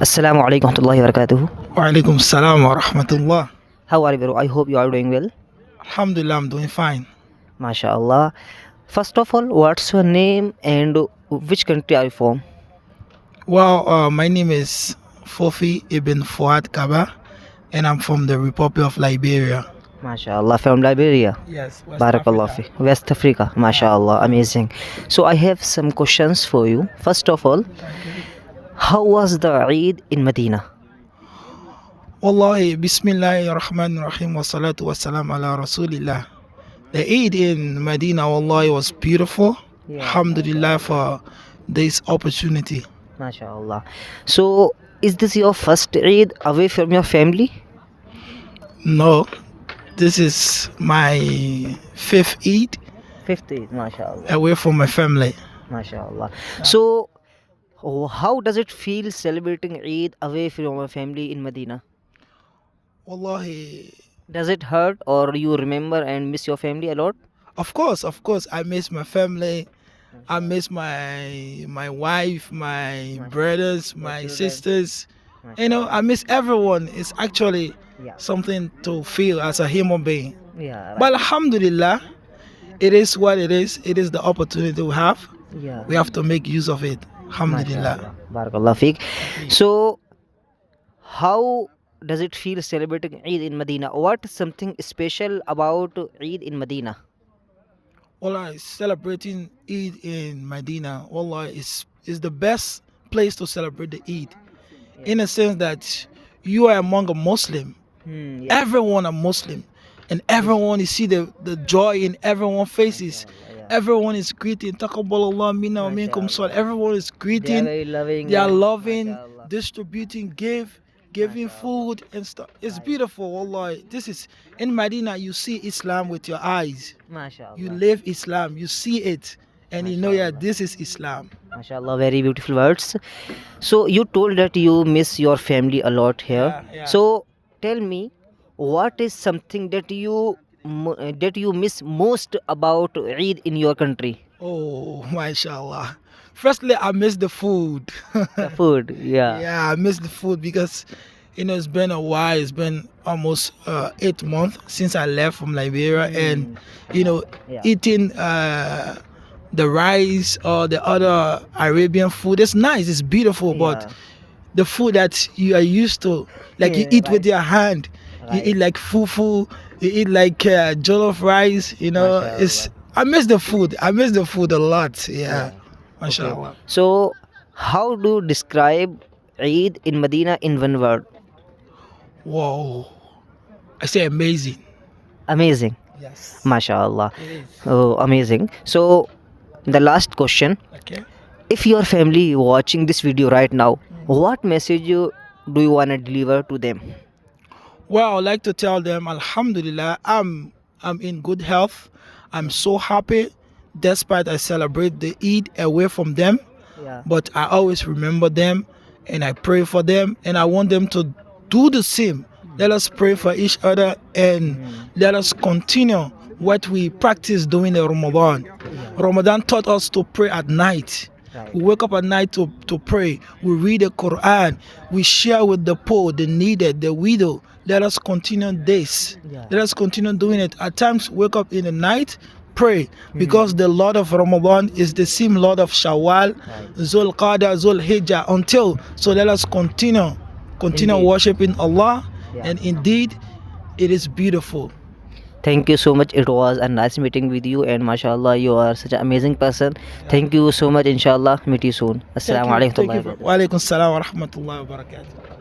Assalamu alaikum warahmatullahi wabarakatuh. Walaikum salam wa rahmatullah. How are you, bro? I hope you are doing well. Alhamdulillah, I'm doing fine. MashaAllah. First of all, what's your name and which country are you from? Well, my name is Fofi Ibn Fuad Kaba, and I'm from the Republic of Liberia. MashaAllah, from Liberia. Yes, West Barakallah Africa. fi. West Africa. MashaAllah, amazing. So I have some questions for you. First of all, how was the Eid in Medina? Wallahi, Bismillahir Rahmanir Rahim, wa salatu wa salam ala Rasulillah. The Eid in Madinah, wallahi, was beautiful. Yeah. Alhamdulillah for this opportunity. MashaAllah. So, is this your first Eid away from your family? No, this is my fifth Eid Fifth Eid, MashaAllah. away from my family. MashaAllah. So, how does it feel celebrating Eid away from your family in Medina? Wallahi, Does it hurt or you remember and miss your family a lot? of course, I miss my family. I miss my wife, my brothers, my children. sisters. You know, I miss everyone. It's actually Yeah. something to feel as a human being. Yeah. But Alhamdulillah, it is what it is. It is the opportunity we have. Yeah. We have to make use of it. Alhamdulillah. Barakallah feek. So, how does it feel celebrating Eid in Medina? What is something special about Eid in Medina? Wallah, celebrating Eid in Medina, Wallah, is the best place to celebrate the Eid. In a sense that you are among a Muslim. Yeah. Everyone a Muslim. And everyone, you see the joy in everyone's faces. Everyone is greeting. Taqabbalallah minna wa minkum sal. Everyone is They are greeting. very loving. They are and- loving, MashaAllah. distributing, giving food and stuff. It's beautiful, Wallah. This is in Medina. You see Islam with your eyes. MashaAllah. You live Islam. You see it, and you know, yeah, this is Islam. MashaAllah, very beautiful words. So you told that you miss your family a lot here. Yeah. So tell me, what is something that you miss most about Eid in your country? Oh, mashallah. Firstly, I miss the food. The food, yeah. Yeah, I miss the food because it's been a while. It's been almost 8 months since I left from Liberia, and Yeah. eating the rice or the other Arabian food. It's nice. It's beautiful, but Yeah. the food that you are used to, like you Yeah, eat with right. your hand, you Right. eat like fufu, you eat like jollof rice. It's I miss the food. I miss the food a lot. Yeah, mashallah. So, how do you describe Eid in Medina in one word? Whoa, I say amazing. Amazing. Yes. MashaAllah. It is. Oh, amazing. So, the last question. Okay. If your family watching this video right now, what message do you want to deliver to them? Well, I'd like to tell them, Alhamdulillah, I'm in good health. I'm so happy, despite I celebrate the Eid away from them. Yeah. But I always remember them, and I pray for them, and I want them to do the same. Let us pray for each other, and let us continue what we practice during the Ramadan. Ramadan taught us to pray at night. We wake up at night to pray. We read the Quran. We share with the poor, the needed, the widow. Let us continue this. Yeah. Let us continue doing it. At times, wake up in the night, pray, because the Lord of Ramadan is the same Lord of Shawwal, Zul Qada, Zul Hijjah, until. So let us continue Indeed. worshiping Allah, Yeah. and indeed, it is beautiful. Thank you so much. It was a nice meeting with you, and mashallah, you are such an amazing person. Thank you so much. Inshallah, meet you soon. Assalamu alaikum. Wa alaikum salam wa rahmatullahi wa barakatuh.